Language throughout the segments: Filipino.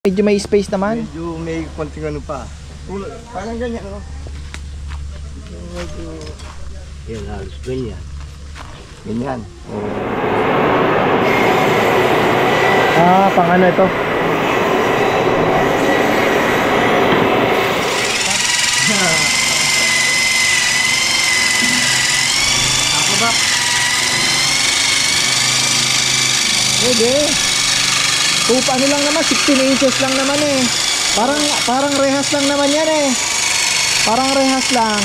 Medyo may space naman. Medyo may konting ano pa. Parang ganyan, no? Medyo... Yan, halos ganyan. Ganyan. Pang ano ito? Ako ba? Pwede. Ano lang naman, 16 inches lang naman eh. Parang rehas lang naman yan eh. Parang rehas lang.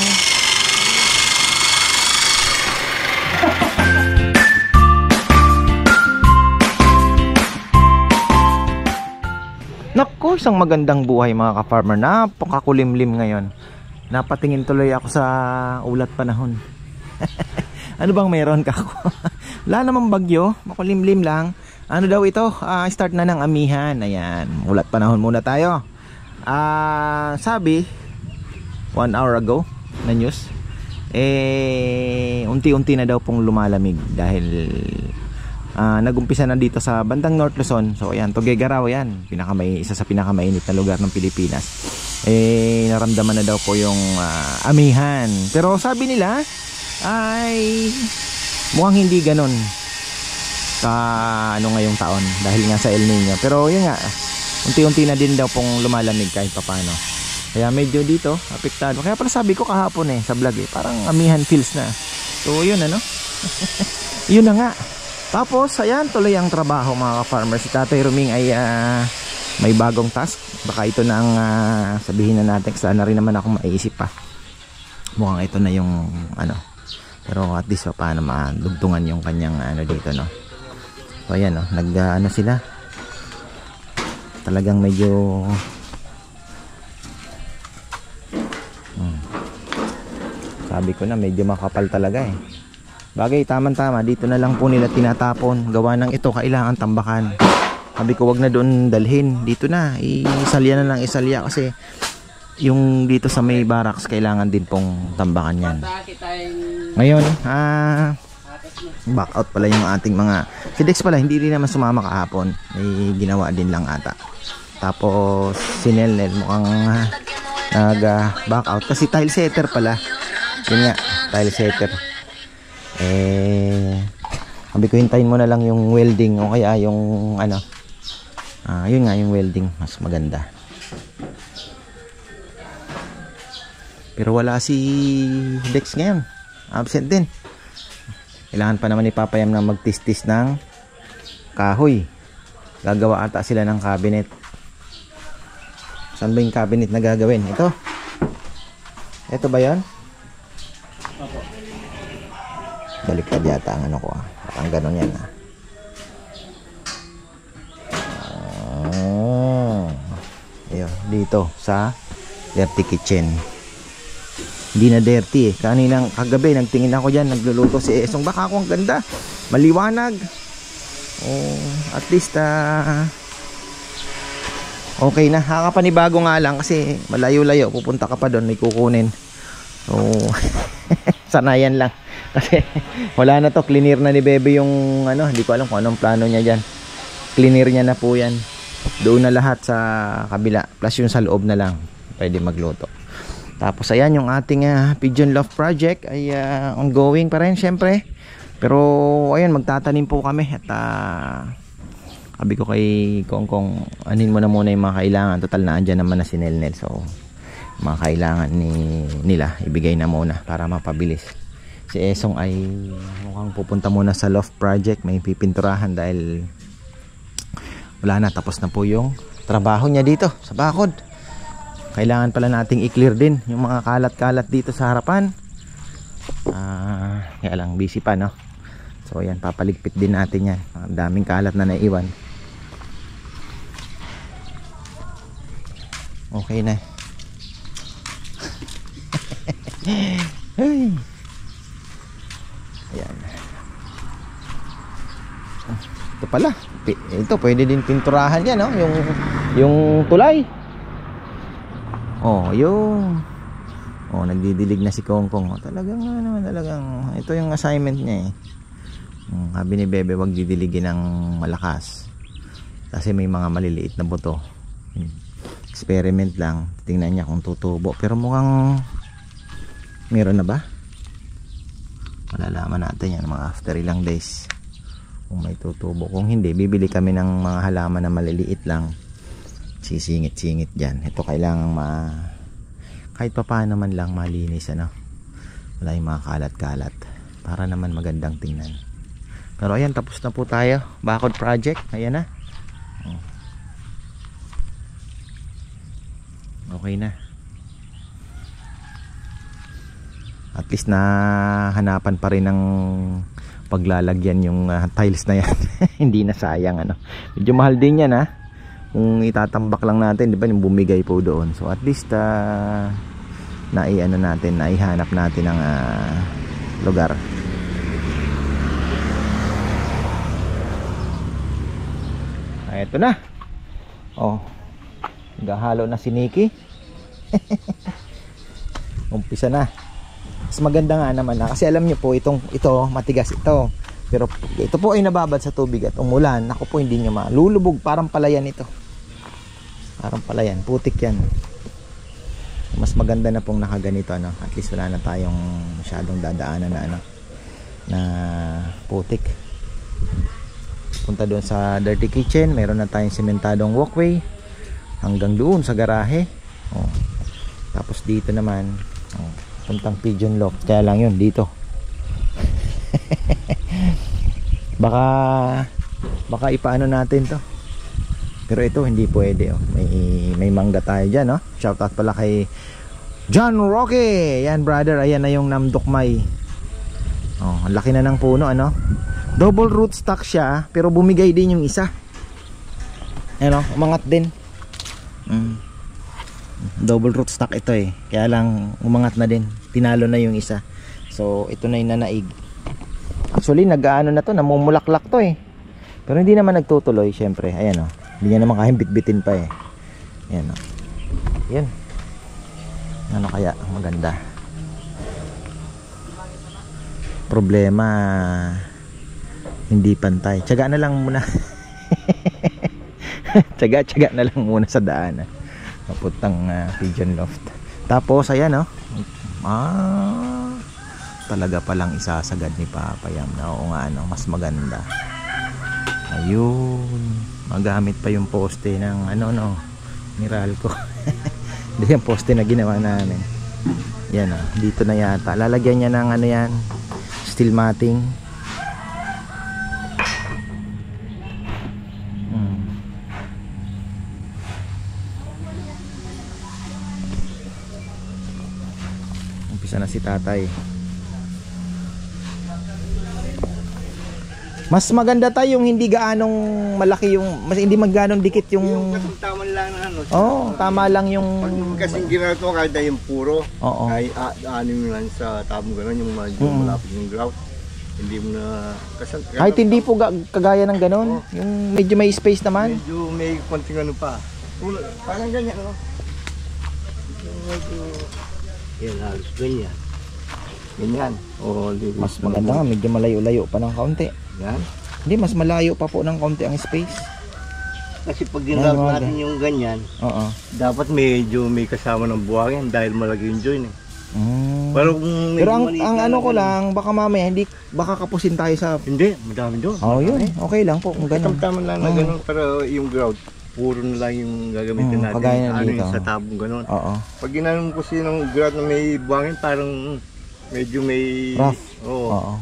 Naku, isang magandang buhay mga ka-farmer. Napakakulimlim ngayon. Napatingin tuloy ako sa ulat panahon. Ano bang meron ka ako? Wala namang bagyo, makulimlim lang. Ano daw ito? Start na ng amihan. Ayan, ulat panahon muna tayo. Sabi 1 hour ago na news, unti-unti na daw pong lumalamig dahil nagumpisa na dito sa bandang North Luzon. So ayan, Tuguegarao yan, isa sa pinakamainit na lugar ng Pilipinas. Naramdaman na daw po yung amihan. Pero sabi nila ay mukhang hindi ganon ano ngayong taon dahil nga sa El Nino. Pero yun nga, unti-unti na din daw pong lumalamig kahit papano. Kaya medyo dito apektado. Kaya pala sabi ko kahapon sa vlog parang amihan feels na. So yun ano. Yun na nga. Tapos ayan, tuloy ang trabaho mga ka-farmer. Si Tatay Ruming ay may bagong task. Baka ito na ang sabihin na natin. Sana rin naman ako maiisip pa. Mukhang ito na yung ano. Pero at least paano madugtungan yung kanyang ano dito, no. So ayan, ano sila. Talagang medyo sabi ko na medyo makapal talaga eh. Bagay, tama dito na lang po nila tinatapon. Gawa ng ito kailangan tambakan. Sabi ko wag na doon dalhin. Dito na, isalya na lang isalya kasi yung dito sa may barracks kailangan din pong tambakan yan. Ngayon, back out pala yung ating mga si Dex pala, hindi rin naman sumama kahapon. May ginawa din lang ata. Tapos si Nelnel mukhang nag-back out kasi tile setter pala. Yun nga, tile setter. Sabi ko hintayin mo na lang yung welding o kaya yung ano. Yun nga yung welding, mas maganda. Pero wala si Dex ngayon. Absent din. Kailangan pa naman ni Papayam na magtistis ng kahoy. Gagawa ata sila ng cabinet. Saan ba yung cabinet na gagawin? Ito? Ito ba yan? Opo. Baliktad yata ang ano ko. Parang ganon yan Ayun, dito sa dirty kitchen. Hindi na dirty Kaninang kagabi nagtingin ako diyan, nagluluto si Esong. Baka ako ang ganda. Maliwanag. At least okay na. Kakapanibago nga lang kasi malayo-layo. Pupunta ka pa doon, may kukunin. So sanayan lang. Kasi wala na to, cleaner na ni Bebe yung ano, hindi ko alam kung anong plano niya diyan. Cleaner niya na po yan. Doon na lahat sa kabila. Plus yung sa loob na lang. Pwede magluto. Tapos ayan yung ating Pigeon Loft project ay ongoing pa rin syempre. Pero ayan, magtatanim po kami at sabi ko kay Kongkong, anin mo na muna yung mga kailangan. Total na andyan naman na si Nelnel. So mga kailangan nila ibigay na muna para mapabilis. Si Esong ay mukhang pupunta muna sa loft project. May pipinturahan dahil wala na, tapos na po yung trabaho niya dito sa bakod. Kailangan pala nating i-clear din yung mga kalat-kalat dito sa harapan. Kaya lang busy pa, no? So ayan, papaligpit din natin yan. Ang daming kalat na naiwan. Okay na. Ayan. Ito pala. Ito pwede din pinturahan yan, no? Yung tulay. Nagdidilig na si Kongkong. Talagang ito yung assignment niya Sabi ni Bebe, wag didiligin ng malakas kasi may mga maliliit na buto. Experiment lang. Tingnan niya kung tutubo. Pero mukhang meron na ba? Malalaman natin yan mga after ilang days kung may tutubo. Kung hindi, bibili kami ng mga halaman na maliliit lang, sisingit-singit dyan. Ito kailangan kahit pa paano man lang malinis, ano, wala yung mga kalat-kalat para naman magandang tingnan. Pero ayan, tapos na po tayo. Bakod project, ayan na. Okay na. At least na hanapan pa rin ng paglalagyan yung tiles na yan. Hindi na sayang, ano. Medyo mahal din yan, ha. Kung itatambak lang natin, di ba, yung bumigay po doon. So at least naihanap natin ang lugar. Ito na. Oh. Gahalo na si Nikki. Umpisa na. Mas maganda nga naman na kasi alam niyo po ito matigas ito. Pero ito po ay nababad sa tubig at umulan. Ako po hindi niyo malulubog, parang palayan ito. Parang palayan, putik yan. Mas maganda na pong nakaganito, ano. At least wala na tayong masyadong dadaanan na putik. Punta doon sa dirty kitchen, meron na tayong sementadong walkway hanggang doon sa garahe. Oh. Tapos dito naman, puntang pigeon loft. Kaya lang yun dito. baka ipaano natin to. Pero ito hindi pwede, oh. May mangga tayo dyan, oh. Shout out pala kay John Roque. Yan brother, ayan na yung namdukmay. Oh, ang laki na ng puno, ano. Double root stock siya, pero bumigay din yung isa. Ano, umangat din. Double root stock ito eh. Kaya lang umangat na din. Tinalo na yung isa. So ito na yung nanaig. Actually nag-aano na to, namumulaklak to eh. Pero hindi naman nagtutuloy, syempre. Ayan oh. Hindi niya naman kayang bitbitin pa eh. Ayan oh. Yan. Ano kaya maganda? Problema, hindi pantay. Tiyaga na lang muna. Tiyaga na lang muna sa daan. Papuntang pigeon loft. Tapos ayan oh. Talaga palang isasagad ni Papa Yam na oo nga, ano, mas maganda. Ayun. Magamit pa yung poste ng Meralco. Hindi yung poste na ginawa namin. Yan oh. Dito na yata. Lalagyan niya ng yan, steel matting. Umpisa na si tatay. Mas maganda tayo yung hindi gaanong malaki yung, hindi magganong dikit yung tama lang na ano. Oh, tama lang yung kasi ginagawa kahit yung puro. Oo. Ay anim lang sa tabong gano'n yung malapit yung grout. Hindi mo na kahit hindi po kagaya ng gano'n, yung medyo may space naman. Medyo may konting ano pa. Parang ganyan, no? Yan, halos ganyan. Ganyan. Mas maganda nga, medyo malayo-layo pa ng kaunti. Yan. Hindi, mas malayo pa po ng kaunti ang space. Kasi pag ginagawa natin yung ganyan, dapat medyo may kasama ng buhangin dahil malaki yung joint eh. Pero ang ano ko lang, baka mamaya baka kapusin tayo sa... Hindi, madami doon. Yun. Okay lang po kung ganun. Tama lang na ganun, pero yung grout, puro na lang yung gagamitin natin. Kagaya na dito. Yung sa tabong ganun. Oo. Pag ginanong ko siya ng grout na may buhangin, parang medyo may... rough. Oo.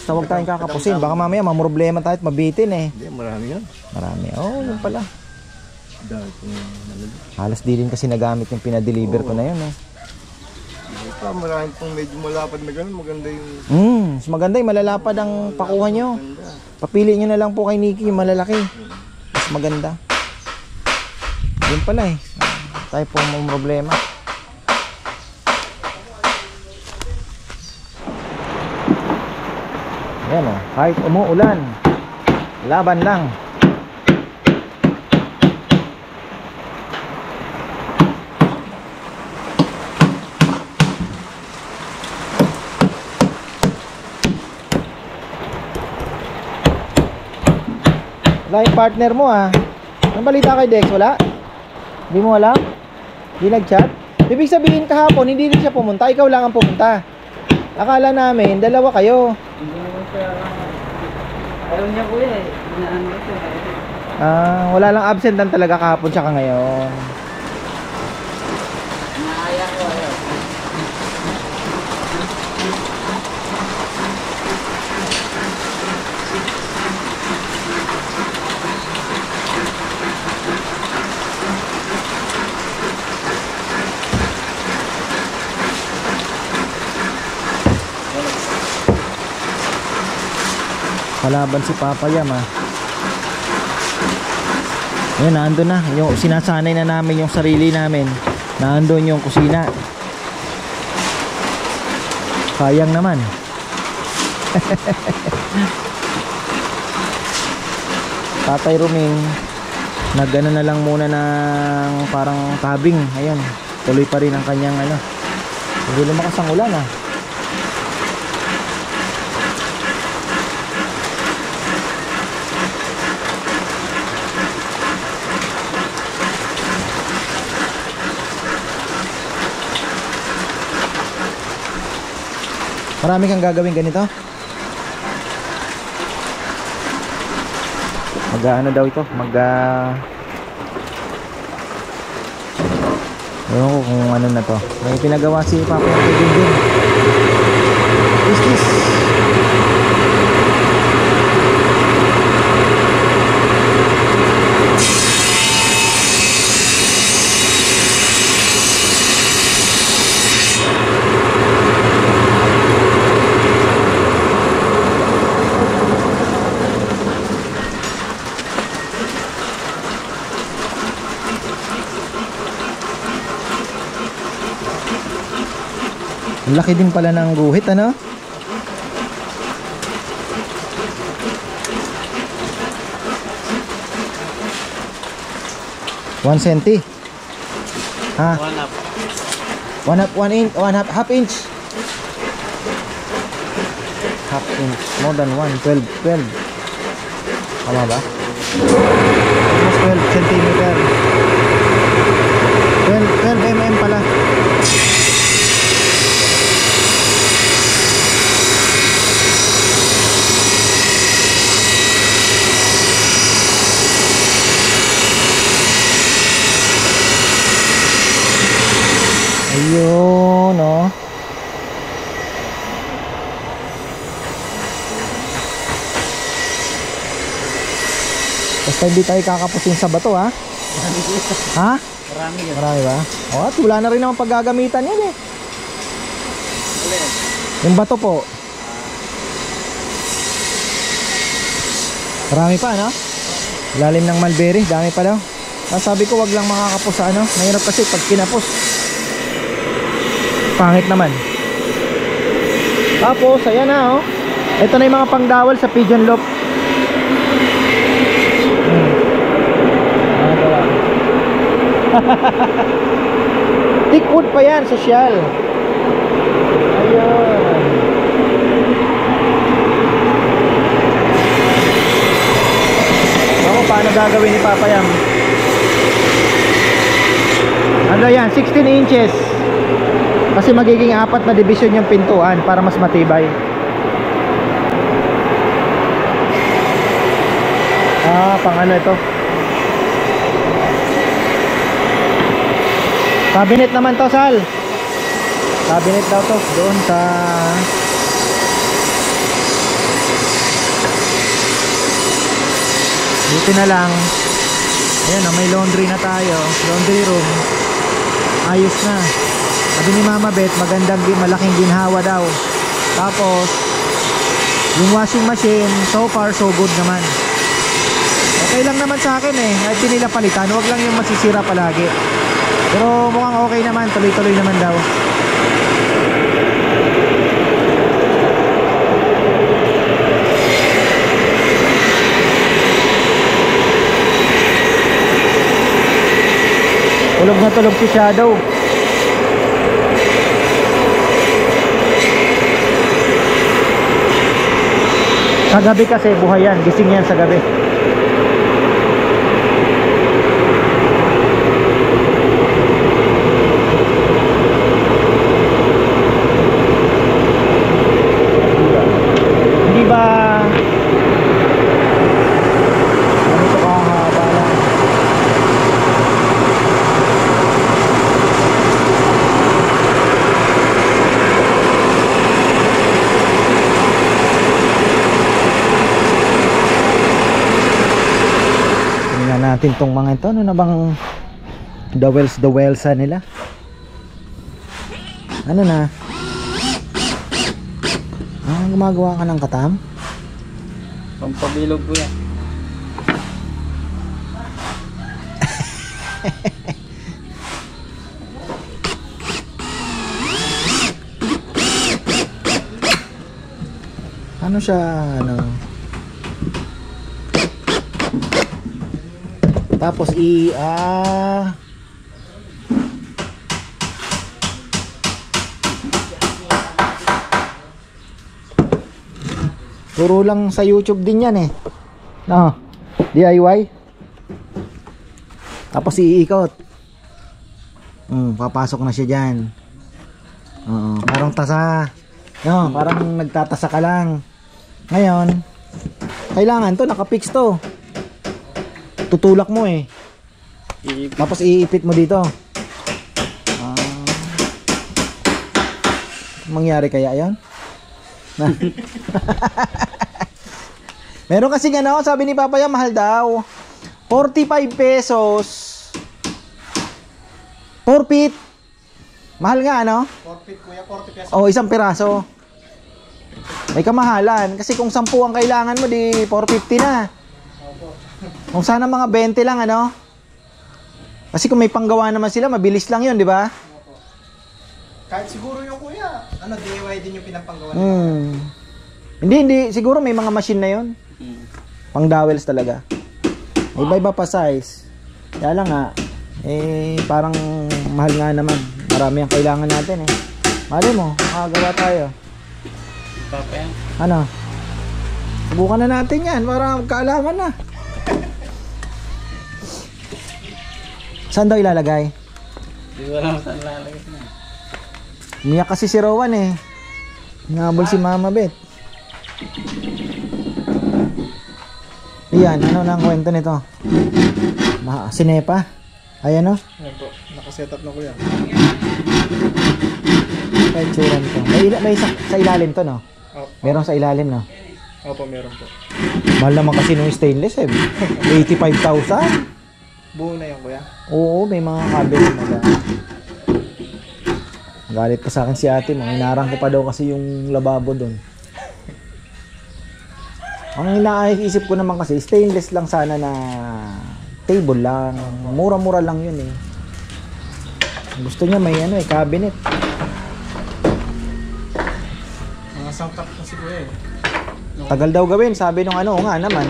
Basta huwag tayong kakapusin. Baka mamaya mamroblema tayo at mabitin eh. Hindi, marami yun. Marami. Yun pala. Dahil halos di rin kasi nagamit yung pinadeliver ko na yun eh. Marami pong medyo malapad na gano'n, maganda yung... Mas maganda yung malalapad ang pakuha nyo. Papili nyo na lang po kay Nikki yung malalaki. Mas maganda. Yun pala eh. Tayo po may problema. Ayan o, kahit umuulan, laban lang. Wala yung partner mo ah. Anong balita kay Dex? Wala? Hindi mo alam? Hindi nag-chat? Ibig sabihin kahapon, hindi rin siya pumunta. Ikaw lang ang pumunta. Akala namin, dalawa kayo. Hindi naman siya. Ayaw niya kuya eh. Inaano siya. Wala lang absent lang talaga kahapon siya ngayon. Inaaya ko ayaw. Kalaban si Papa Yam Ayan, naandun na. Yung sinasanay na namin yung sarili namin. Naandun yung kusina. Sayang naman. Tatay Ruming nagano na lang muna ng parang tabing. Ayun, tuloy pa rin ang kanyang ano. Hindi lumakas ang ulan Marami kang gagawin ganito? Mag-ano daw ito? Ewan ko kung ano na to. May pinagawa si Papa yung din. Is this? Ang laki din pala ng guhit, ano? One centi. Ha? Half inch. Half inch. More than 12. Tama ba? Almost 12 centimeter. 12 mm pala. Ayun, oh. Basta hindi tayo kakapusin sa bato, ha? Ha? Marami yun. Marami ba? O, at wala na rin naman paggagamitan yan, eh. Yung bato po. Marami pa, no? Lalim ng mulberry, dami pa daw. Sabi ko wag lang makakapos sa ano. Mahirap kasi pag kinapos pangit naman. Tapos ayan na, oh. Ito na yung mga pangdawal sa pigeon loop. Thickwood pa yan, sosyal. Ayun. Ako, paano gagawin ni Papa Yam? Ano yan, 16 inches. Kasi magiging 4 na division yung pintuan para mas matibay. Pang ano ito? Cabinet naman to, Sal. Cabinet daw to doon sa dito na lang. Ayan, may laundry na tayo. Laundry room. Ayos na. Sabi ni Mama Bet, magandang malaking ginhawa daw. Tapos yung washing machine, so far so good naman. Okay lang naman sa akin eh. Kahit di nila palitan, huwag lang yung masisira palagi. Pero mukhang okay naman, tuloy-tuloy naman daw. Tulog na tulog si Shadow. Sa gabi kasi buhay yan, gising yan sa gabi. natin tong mga ito. Ano na bang the wells nila? Ano na? Gumagawa ka ng katam? Pampabilog po yan. Ano siya, ano? Tapos turo lang sa YouTube din yan eh. No, DIY. Tapos iikot. Papasok na siya diyan. Parang tasa. No, parang nagtatasa ka lang. Ngayon, kailangan to naka-fix to. Tutulak mo eh. Tapos iipit mo dito. Mangyari kaya 'yan? Meron kasi gano, sabi ni Papa Yam, mahal daw. 45 pesos. 4 feet. Mahal nga ano? 4 feet kuya, 40 pesos. Oh, isang piraso. May kamahalan. Kasi kung 10 ang kailangan mo, di 450 na. Kung sana mga 20 lang ano? Kasi kung may panggawa naman sila, mabilis lang yun, di ba? Kahit siguro yung kuya, ano, DIY din yung pinapanggawa nila. Hindi. Siguro may mga machine na yun. Pang dowels talaga. Iba-iba pa size. Kaya lang nga, parang mahal nga naman. Marami ang kailangan natin eh. Mali mo, makagawa tayo. Papa yan. Ano? Subukan na natin yan para magkaalaman na. Saan daw ilalagay? Hindi ko alam saan lalagay na. Umiyak kasi si Rowan eh. Nabol si Mama Bet. Iyan, ano na ang kwento nito? Sinepa? Ayan o. Ayan po, nakasetup na kuya. Kahit tsura nito. May sa ilalim to no? Opo. Meron sa ilalim no? Opo, meron po. Mahal naman kasi nung stainless eh. 85,000. Buo na yun kuya. Oo, may mga cabinet na ba. Galit pa sa akin si ate mo. Hinarang ko pa daw kasi yung lababo doon. Ang inaisip ko naman kasi, stainless lang sana na table lang. Mura-mura lang yun eh. Gusto niya may ano eh, cabinet. Mga sangkap na si kuya eh. Tagal daw gawin, sabi nung ano, nga naman.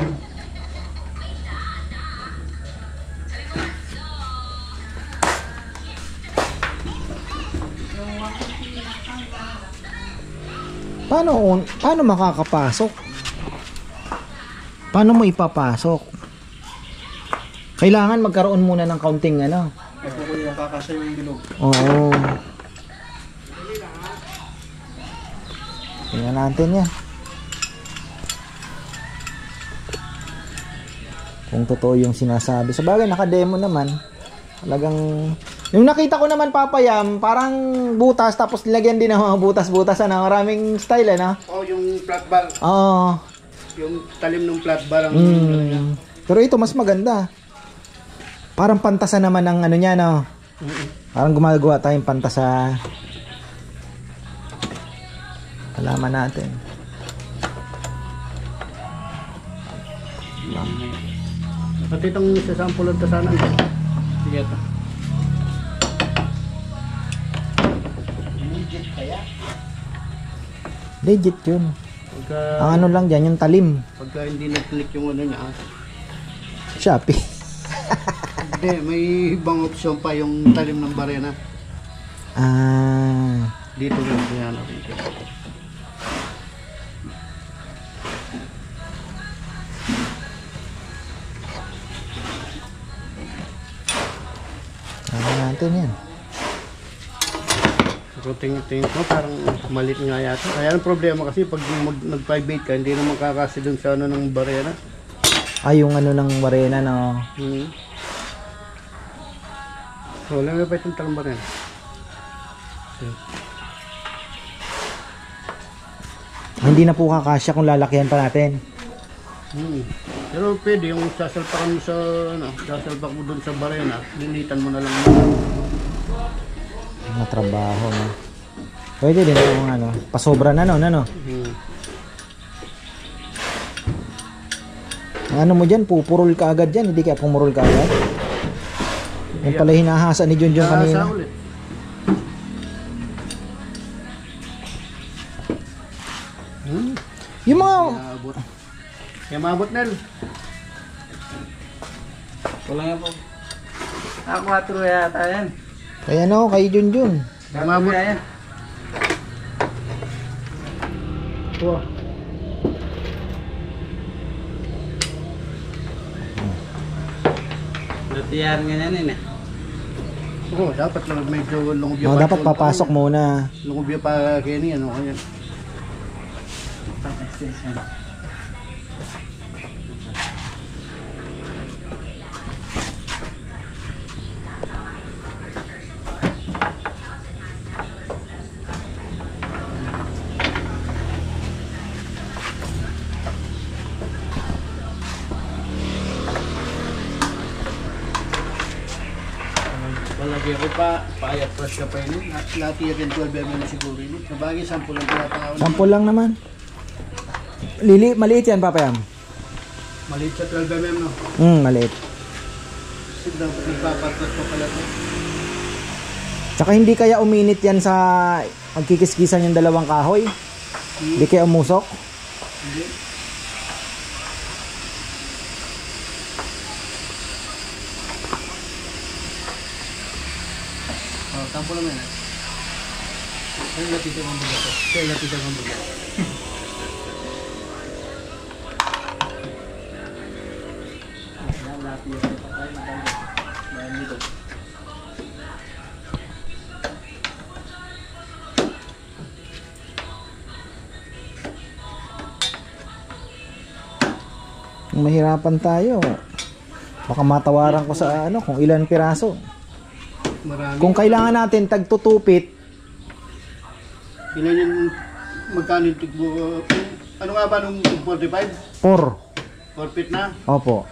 Paano makakapasok? Paano mo ipapasok? Kailangan magkaroon muna ng kaunting ano. Ito kuya, kakasya yung bilog. Oo. Tingnan natin yan. Kung totoo yung sinasabi. Sa bagay, naka-demo naman. Talagang... Yung nakita ko naman, Papa Yam, parang butas, tapos nilagyan din ng mga butas-butas, ano? Maraming style, ano? Oh, yung flat bar. Oo. Yung talim ng flat bar ang... Pero ito, mas maganda. Parang pantasa naman ng ano niya, no? Parang gumagawa tayong pantasa. Alaman natin. Pati itong sasampulan ta sana. Sige ito. Legit kaya? Legit yun. Pagka, Ang ano lang dyan, yung talim. pagka hindi nag-click yung ano niya. Shopee. Hindi, may ibang option pa yung talim ng barena. Dito rin yan. Ano natin yan? So tingin ko parang malit nga yata. Kaya ang problema kasi pag nag-private ka, hindi naman kakasi dun sa ano ng barena. Yung ano ng barena, no? So, lang pa itong talang barena. Hindi na po kakasya kung lalakyan pa natin. Pero pwede yung sasalpakan mo sa ano, sasalpak mo doon sa barena, linitan mo na lang. Mga trabaho no. Pwede din yung ano, pasobra na no, ano. Ang ano mo diyan, pupurol ka agad diyan, hindi kaya pumurol ka agad. Yan pala hinahasa ni Junjun kanina. Ulit. Yung mga Kaya maabot Nel. Wala nga po. 4 yata yan. kaya no, kay Junjun. Kaya maabot. yan. Wow. Lutihan ganyan eh. Oo, dapat lang medyo lungubya No, dapat papasok muna. Lungubya pa kaya niya, ano kaya. Malagay ko pa, paayat plus ka pa yun. At lahat yan 12 mm siguro yun. Sabagay, 10 lang pinapakawan. Sample lang naman. Maliit yan, Papa Yam. Maliit sa 12 mm, no? Maliit. Kasi dapat nagpapatras ko pala ito. Tsaka hindi kaya uminit yan sa magkikiskisan yung dalawang kahoy. Hindi kaya umusok. Hindi. Tampo lang yan. Ay, latitan ang buga to. Kaya latitan ang buga. Mahirapan tayo. Baka matawaran ko sa ano kung ilan piraso. Marami. Kung kailangan natin tagtutupit, Ilan yung magkano yung tigbo? Ano nga ba nung 45? 4. 4 feet na? Opo.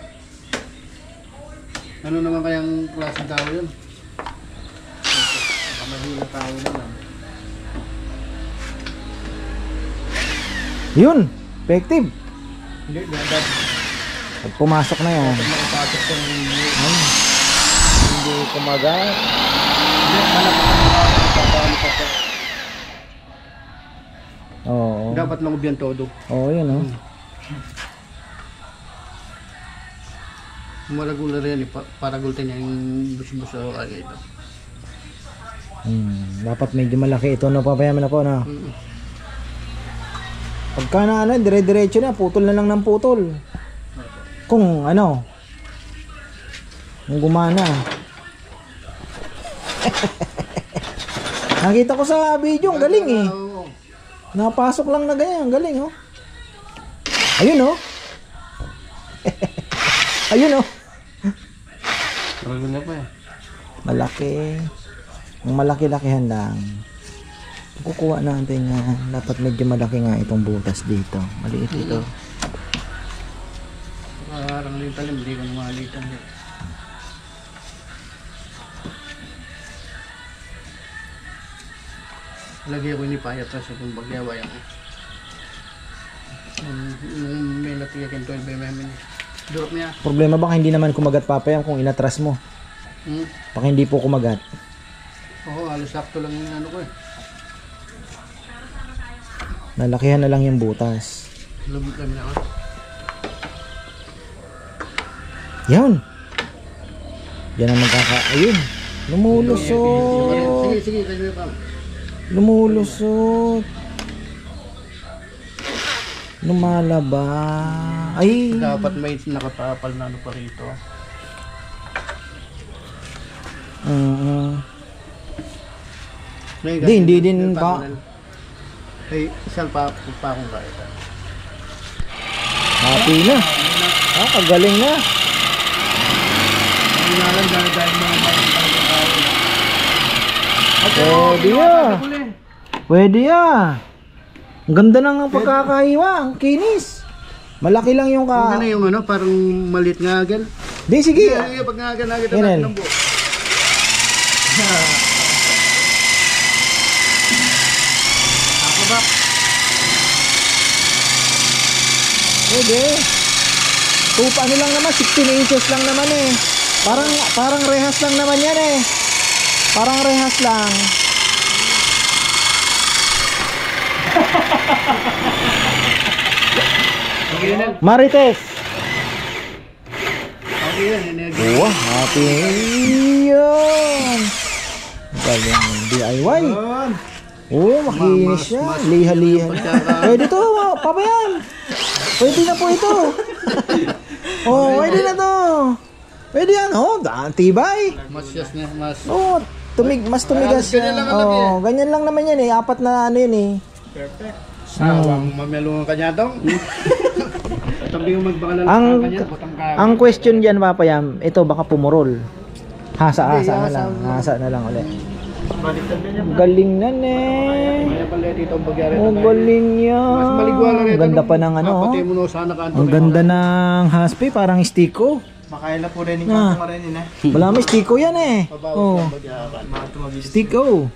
Ano naman kayang klaseng tao yun? Kamahila tao naman. Yun, effective. Hindi, dapat Pag pumasok na yan. makapasok sa Hindi kumagat. Hindi, hanap ka ng pa sa... Oo. Dapat lang ubyan todo. Oo, yun oh. Maragula rin, para gultin niya yung bus-bus o kaya ito. Dapat medyo malaki ito no, papayaman na po no. Pagka na ano, dire-diretso na, putol na lang ng putol. Kung ano, kung gumana. Nakita ko sa video, ang galing eh. Napasok lang na ganyan, ang galing oh. Ayun oh. Ayun oh. Maragula pa eh. Malaki. Ang malaki-lakihan lang. Kukuha natin yan. Dapat medyo malaki nga itong butas dito. Maliit ito. Parang litan, hindi ko na malitan. Lagay ko ni payat sa kung bagyawa yan. Nung may natiyakin 12 mm. Drop niya. Problema baka hindi naman kumagat papayam kung inatras mo. Baka hindi po kumagat. Oo, halos sakto lang yung ano ko eh. Nalakihan na lang yung butas. Lumit lang niya ako. Yan. Yan ang ayun. Lumulusot. Sige, kayo pa. Lumulusot. Lumalaba. Ay. Dapat may nakatapal na ano pa rito. Hindi din pa. Ay, isang pa akong kahit. Happy na. Kagaling na. Hindi na lang dahil mga Pwede ya. Pwede ya. Ang ganda ng pagkakahiwa. Ang kinis. Malaki lang yung Kung ano yung ano, parang maliit nga agad. Di, sige. Pag nga agad natin Yan, ng buo. Ako ba? Pwede. Ano lang naman, 16 inches lang naman eh. Parang rehas lang naman yan eh. Parang rehas lang. Marites. Okay yan, energy. Wah, happy yun. Galing ng DIY. Oh, makinis siya. Liha-liha. Pwede to, papayan. Pwede na po ito. Oh, pwede na to. Pwede yan, oh. Tibay. Mas yes na, mas. Oh, mas tumigas siya. Ganyan lang naman Oh, ganyan lang naman yan eh. 4 na ano yun eh. Perfect. Sawang mamelungan ka niya dong. Tabi yung magbakalan Ang question diyan, papayam, ito baka pumurol. Hasa-hasa na lang. Hasa na lang ulit. Galing na eh. Kaya pala dito ang bagyari. Oh, galing yan. Mas maligwa lang ito. Ang ganda pa ng ano. Patay mo no sana kanto. Ang ganda ng haspi, parang stiko. Makaila po rin yung kanto marin eh. Wala may stiko yan eh. Oh, stiko.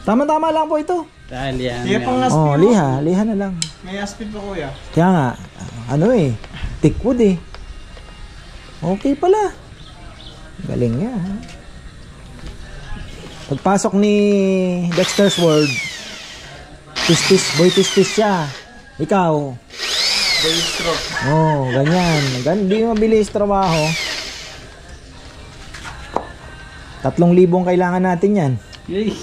Tama-tama lang po ito. Dahil yan. Sige pang Oh, liha na lang. May aspid pa kuya. Kaya nga, ano eh, thickwood eh. Okay pala. Galing niya. Ha? Pagpasok ni Dexter's World, boy tistis siya. Ikaw. Boy stroke. Oh, ganyan. Hindi mabilis trabaho. 3,000 kailangan natin yan. Yay!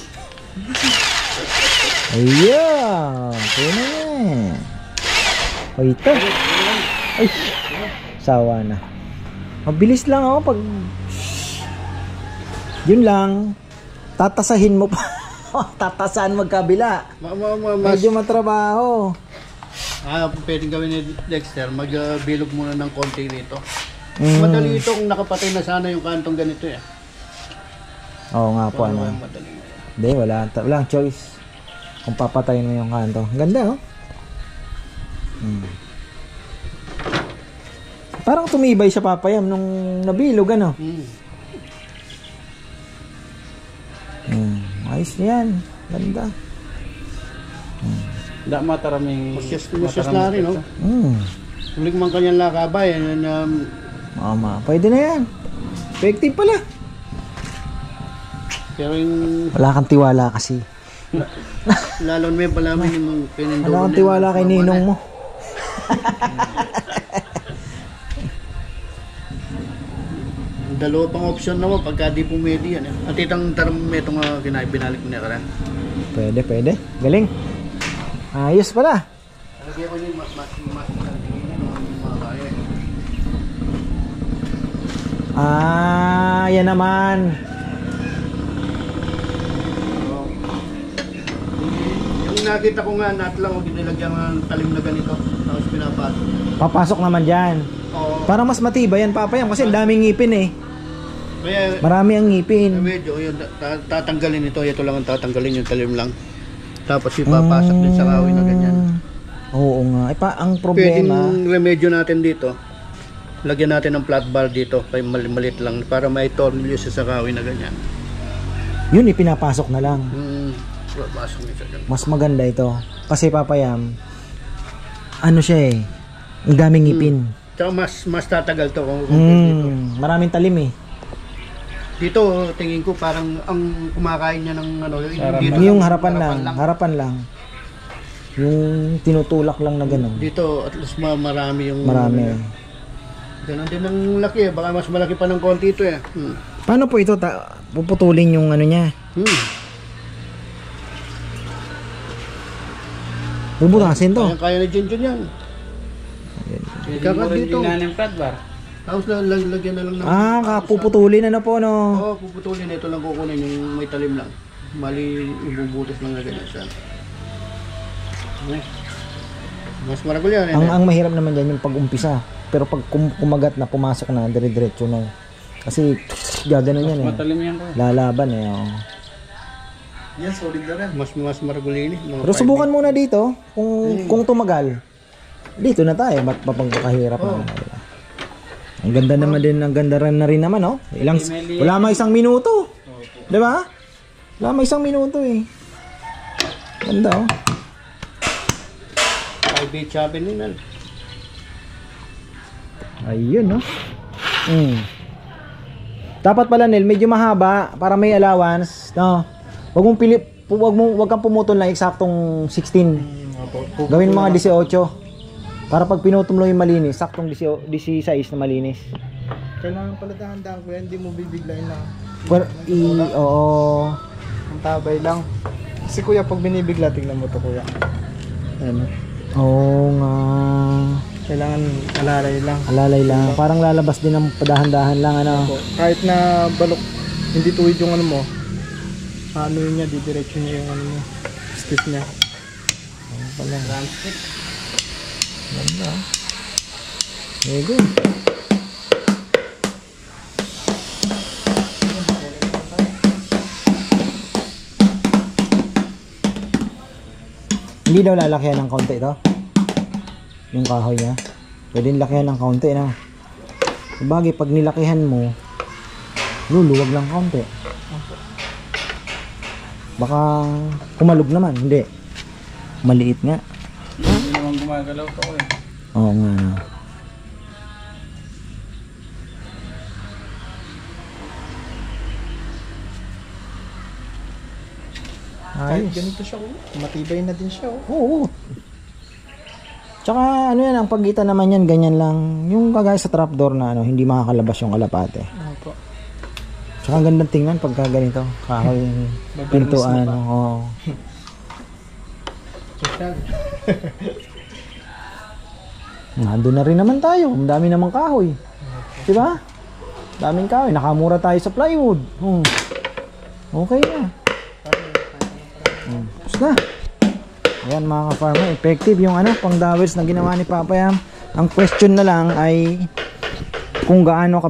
Ayan. Kaya na yan. O ito. Ay. Sawa na. Mabilis lang oh. Pag yun lang. Tatasahin mo pa. Tatasahan magkabila. Medyo matrabaho. Pwedeng gawin ni Dexter, magbilog muna ng konti rito. Madali itong nakapatay na sana yung kantong ganito eh. Oo nga po. Ano. Madali. Hindi, walang choice. Kung papatayin mo yung kanto. Ganda oh. Parang tumibay siya, papayam nung nabilog ano. Ayos yan. Ganda. Hindi mataraming... Musyas na rin, no? Ulig man kanyang lakabay. Mama, pwede na yan. Effective pala. Pero yung... Wala kang tiwala kasi. Lalo na may palamin yung pinindolo. Wala kang tiwala kay ninong mo. Dalawa pang option naman pagka di pumedi yan. At itang termometro nga binalik mo na ka. Pwede. Galing. Ayos pala. Lagyan ko yung yan naman. Yung nakita ko nga, natlang o dinilagyan ng talim na ganito. Tapos pinapasok. Papasok naman dyan. Oo. Para mas matibay yan, papayam. Kasi ang daming ngipin eh. Kaya, Marami ang ngipin. medyo, yun, tatanggalin ito. Ito lang ang tatanggalin, yung talim lang. Tapos ipapasok din sa kahoy na ganyan. Oo nga. Ang Pwedeng problema, remedyo natin dito. Lagyan natin ng flat bar dito. Kaya malit lang. Para may tornilyo sa kahoy na ganyan. yun ipinapasok na lang. Pasok nito dyan. Mas maganda ito. Kasi papayam, ano siya eh, ang daming ngipin. Tsaka mas tatagal to kung dito. Maraming talim eh. Dito, tingin ko parang ang kumakain niya ng ano, dito Yung harapan lang. Yung tinutulak lang na gano'n. Dito, at least marami yung... Marami. Ganon din ang laki eh. Baka mas malaki pa ng konti ito eh. Paano po ito? Puputulin yung ano niya? Bubutasin to. Kaya ni Junjun yan. Ikakat dito. ng flat bar. Tapos lagyan na lang ng... Puputulin ano po no? Oo, puputulin. Ito lang kukunin yung may talim lang. Mali, ibubutas lang na ganyan siya. Mas maragol yan. Ang mahirap naman dyan yung pag-umpisa. Pero pag kumagat na, pumasok na, dire-diretso na. Kasi gaganon yan eh. Matalim yan ko. Lalaban eh. Oh. Yan, solid na rin. Mas maragol yun eh. Pero subukan muna dito kung tumagal. Dito na tayo, ba't papagpakahirap na? Ang ganda naman din, ang ganda rin na rin naman, oh. Wala mang 1 minuto. Di ba? Wala mang 1 minuto eh. Ganda, oh. 5-8 cabin din. Ayun, no? Dapat pala, Nel, medyo mahaba para may allowance, no? Wag kang pumutol na eksaktong 16. Gawin mga 18. Para pag pinutol mo yung malinis, saktong 16 na malinis. Kailangan pala dahan-dahan kuya, hindi mo bibiglayin na. Oo. Ang tabay lang. Kasi kuya, pag binibigla, tignan mo to kuya. Ano? Oo nga. Kailangan alalay lang. Alalay lang. Parang lalabas din ng padahan-dahan lang, ano? Kahit na balok, hindi tuwid yung ano mo. Ano yun niya, didiretso niya yung ano mo. Stick niya. Ano pala? Ramstick. Ganda. Very good. Hindi daw lalakihan ng kaunti ito. Yung kahoy niya. Pwede lakihan ng kaunti na. Sabagay, pag nilakihan mo, luluwag lang kaunti. Baka kumalog naman. Hindi. Maliit nga. Hindi naman gumagalaw to eh. Oo nga. Kahit ganito siya, matibay na din siya. Oo. Tsaka ano yan, ang pagitan naman yan, ganyan lang. Yung kagaya sa trapdoor na ano, hindi makakalabas yung kalapate. Opo. Tsaka ang gandang tingnan pagka ganito. Kahoy, pintuan. Oo. Nandun na rin naman tayo. Ang dami namang kahoy. Diba? Daming kahoy. Nakamura tayo sa plywood. Okay na. Tapos na. Ayan mga ka-farmer. Effective yung ano, pang dowels na ginawa ni Papa Yam. Ang question na lang ay kung gaano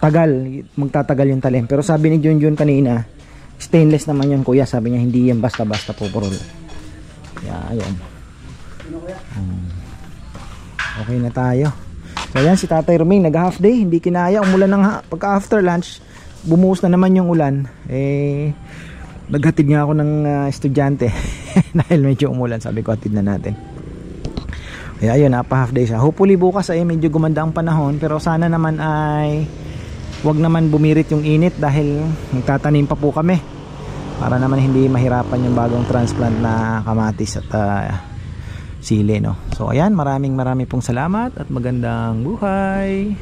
tagal magtatagal yung talim. Pero sabi ni Junjun kanina, stainless naman yun kuya. Sabi niya hindi yan basta-basta pupurol. Ayan. Okay na tayo. So ayan, si Tatay Roming nag half day, hindi kinaya, umulan ng pagka after lunch, bumuhos na naman yung ulan. Naghatid nga ako ng estudyante dahil medyo umulan, sabi ko hatid na natin. Kaya ayun, half day siya. Hopefully bukas ay medyo gumanda ang panahon, pero sana naman ay wag naman bumirit yung init dahil nagtatanim pa po kami. Para naman hindi mahirapan yung bagong transplant na kamatis at sili, no? So ayan, maraming pong salamat at magandang buhay.